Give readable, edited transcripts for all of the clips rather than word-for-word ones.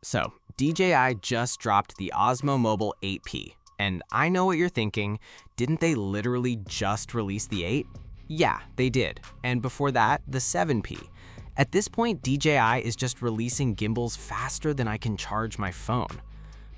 So, DJI just dropped the Osmo Mobile 8P. And I know what you're thinking, didn't they literally just release the 8? Yeah, they did. And before that, the 7P. At this point, DJI is just releasing gimbals faster than I can charge my phone.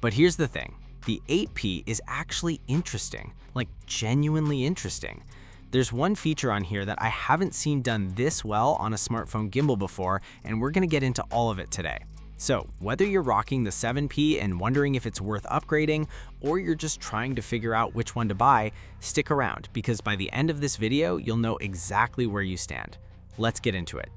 But here's the thing, the 8P is actually interesting, like genuinely interesting. There's one feature on here that I haven't seen done this well on a smartphone gimbal before, and we're gonna get into all of it today. So, whether you're rocking the 7P and wondering if it's worth upgrading, or you're just trying to figure out which one to buy, stick around, because by the end of this video, you'll know exactly where you stand. Let's get into it.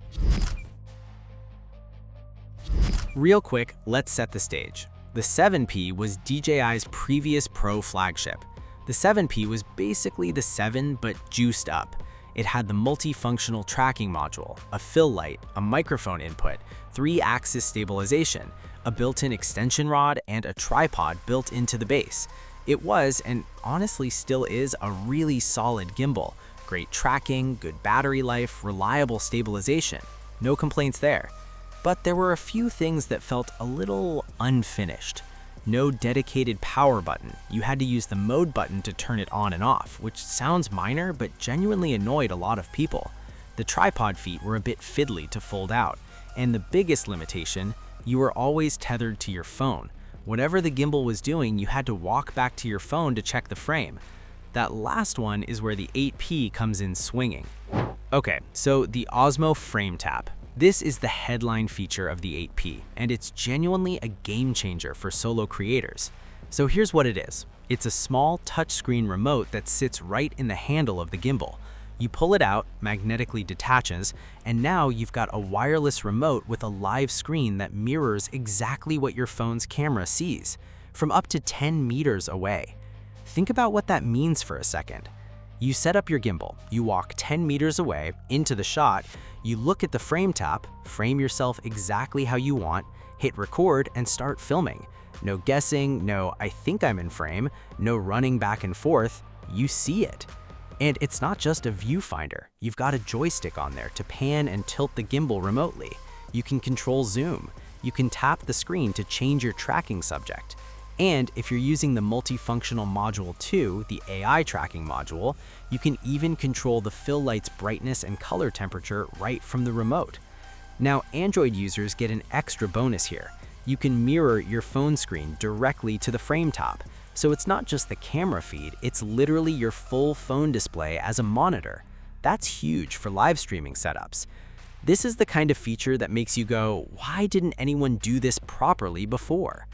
Real quick, let's set the stage. The 7P was DJI's previous Pro flagship. The 7P was basically the 7 but juiced up. It had the multifunctional tracking module, a fill light, a microphone input, 3-axis stabilization, a built-in extension rod, and a tripod built into the base. It was, and honestly still is, a really solid gimbal. Great tracking, good battery life, reliable stabilization. No complaints there. But there were a few things that felt a little unfinished. No dedicated power button. You had to use the mode button to turn it on and off, which sounds minor but genuinely annoyed a lot of people. The tripod feet were a bit fiddly to fold out. And the biggest limitation, you were always tethered to your phone. Whatever the gimbal was doing, you had to walk back to your phone to check the frame. That last one is where the 8P comes in swinging. Okay, so the Osmo Frame Tap. This is the headline feature of the 8P, and it's genuinely a game changer for solo creators. So here's what it is. It's a small touchscreen remote that sits right in the handle of the gimbal. You pull it out, magnetically detaches, and now you've got a wireless remote with a live screen that mirrors exactly what your phone's camera sees, from up to 10 meters away. Think about what that means for a second. You set up your gimbal, you walk 10 meters away into the shot, you look at the frame tap, frame yourself exactly how you want, hit record, and start filming. No guessing, no I think I'm in frame, no running back and forth, you see it. And it's not just a viewfinder, you've got a joystick on there to pan and tilt the gimbal remotely. You can control zoom, you can tap the screen to change your tracking subject. And if you're using the multifunctional module 2, the AI tracking module, you can even control the fill light's brightness and color temperature right from the remote. Now, Android users get an extra bonus here. You can mirror your phone screen directly to the frame top. So it's not just the camera feed, it's literally your full phone display as a monitor. That's huge for live streaming setups. This is the kind of feature that makes you go, why didn't anyone do this properly before?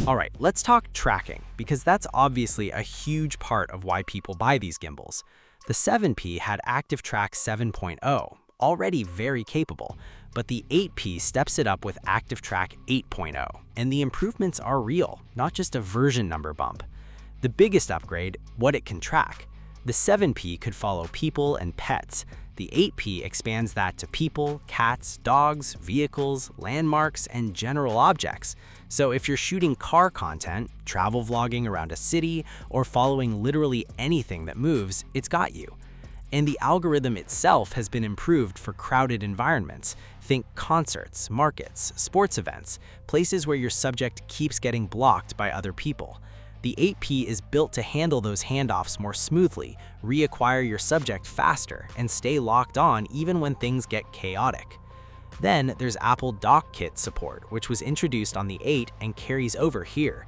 All right, let's talk tracking, because that's obviously a huge part of why people buy these gimbals. The 7P had Active Track 7.0, already very capable, but the 8P steps it up with Active Track 8.0, and the improvements are real, not just a version number bump. The biggest upgrade, what it can track. The 7P could follow people and pets. The 8P expands that to people, cats, dogs, vehicles, landmarks, and general objects. So if you're shooting car content, travel vlogging around a city, or following literally anything that moves, it's got you. And the algorithm itself has been improved for crowded environments. Think concerts, markets, sports events, places where your subject keeps getting blocked by other people. The 8P is built to handle those handoffs more smoothly, reacquire your subject faster, and stay locked on even when things get chaotic. Then there's Apple Dock Kit support, which was introduced on the 8 and carries over here.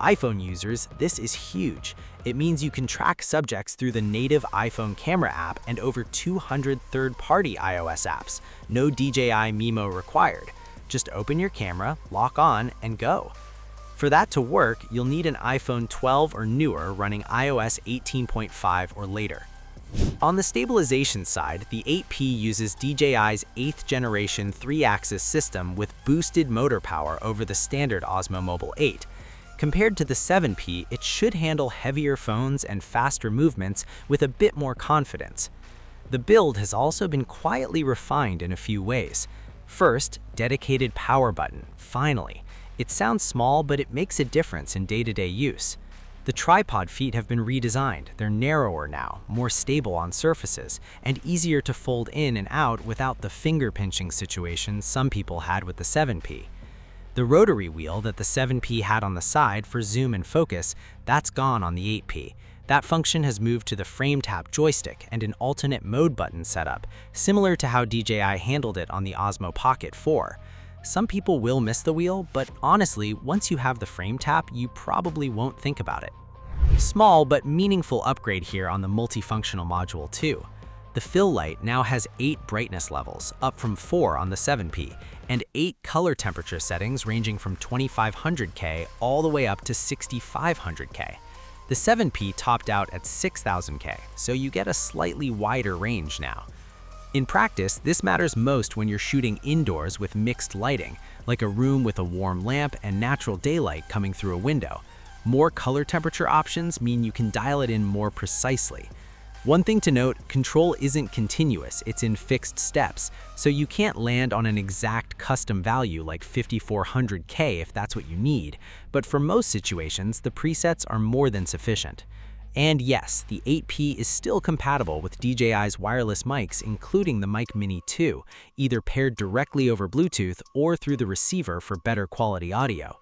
iPhone users, this is huge. It means you can track subjects through the native iPhone camera app and over 200 third-party iOS apps. No DJI Mimo required. Just open your camera, lock on, and go. For that to work, you'll need an iPhone 12 or newer running iOS 18.5 or later. On the stabilization side, the 8P uses DJI's 8th generation 3-axis system with boosted motor power over the standard Osmo Mobile 8. Compared to the 7P, it should handle heavier phones and faster movements with a bit more confidence. The build has also been quietly refined in a few ways. First, dedicated power button, finally. It sounds small, but it makes a difference in day-to-day use. The tripod feet have been redesigned. They're narrower now, more stable on surfaces, and easier to fold in and out without the finger-pinching situation some people had with the 7P. The rotary wheel that the 7P had on the side for zoom and focus, that's gone on the 8P. That function has moved to the frame tap joystick and an alternate mode button setup, similar to how DJI handled it on the Osmo Pocket 4. Some people will miss the wheel, but honestly, once you have the frame tap, you probably won't think about it. Small but meaningful upgrade here on the multifunctional module 2. The fill light now has 8 brightness levels, up from 4 on the 7P, and 8 color temperature settings ranging from 2500K all the way up to 6500K. The 7P topped out at 6000K, so you get a slightly wider range now. In practice, this matters most when you're shooting indoors with mixed lighting, like a room with a warm lamp and natural daylight coming through a window. More color temperature options mean you can dial it in more precisely. One thing to note, control isn't continuous, it's in fixed steps, so you can't land on an exact custom value like 5400K if that's what you need, but for most situations, the presets are more than sufficient. And yes, the 8P is still compatible with DJI's wireless mics, including the Mic Mini 2, either paired directly over Bluetooth or through the receiver for better quality audio.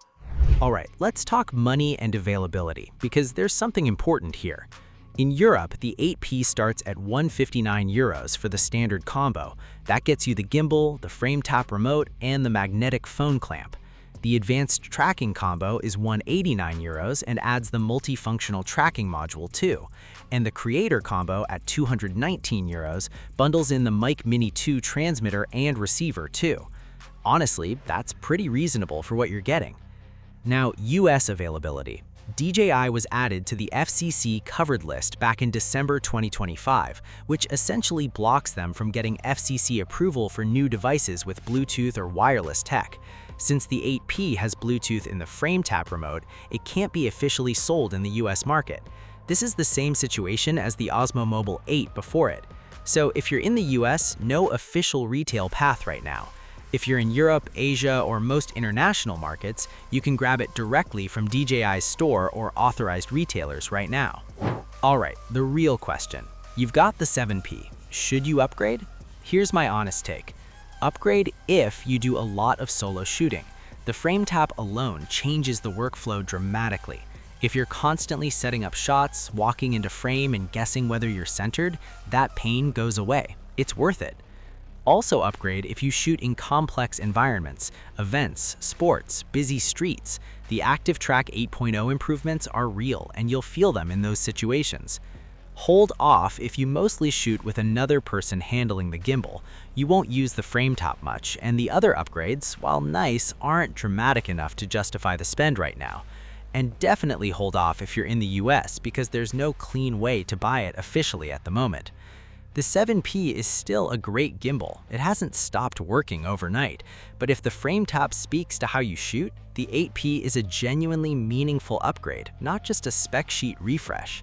Alright, let's talk money and availability, because there's something important here. In Europe, the 8P starts at €159 for the standard combo. That gets you the gimbal, the frame tap remote, and the magnetic phone clamp. The advanced tracking combo is €189 and adds the multifunctional tracking module too. And the creator combo at €219 bundles in the Mic Mini 2 transmitter and receiver too. Honestly, that's pretty reasonable for what you're getting. Now, US availability. DJI was added to the FCC covered list back in December 2025, which essentially blocks them from getting FCC approval for new devices with Bluetooth or wireless tech. Since the 8P has Bluetooth in the frame tap remote, it can't be officially sold in the US market. This is the same situation as the Osmo Mobile 8 before it. So if you're in the US, no official retail path right now. If you're in Europe, Asia, or most international markets, you can grab it directly from DJI's store or authorized retailers right now. Alright, the real question. You've got the 7P. Should you upgrade? Here's my honest take. Upgrade if you do a lot of solo shooting. The frame tap alone changes the workflow dramatically. If you're constantly setting up shots, walking into frame, and guessing whether you're centered, that pain goes away. It's worth it. Also upgrade if you shoot in complex environments, events, sports, busy streets. The Active Track 8.0 improvements are real, and you'll feel them in those situations. Hold off if you mostly shoot with another person handling the gimbal. You won't use the frame top much, and the other upgrades, while nice, aren't dramatic enough to justify the spend right now. And definitely hold off if you're in the US because there's no clean way to buy it officially at the moment. The 7P is still a great gimbal. It hasn't stopped working overnight, but if the frame tap speaks to how you shoot, the 8P is a genuinely meaningful upgrade, not just a spec sheet refresh.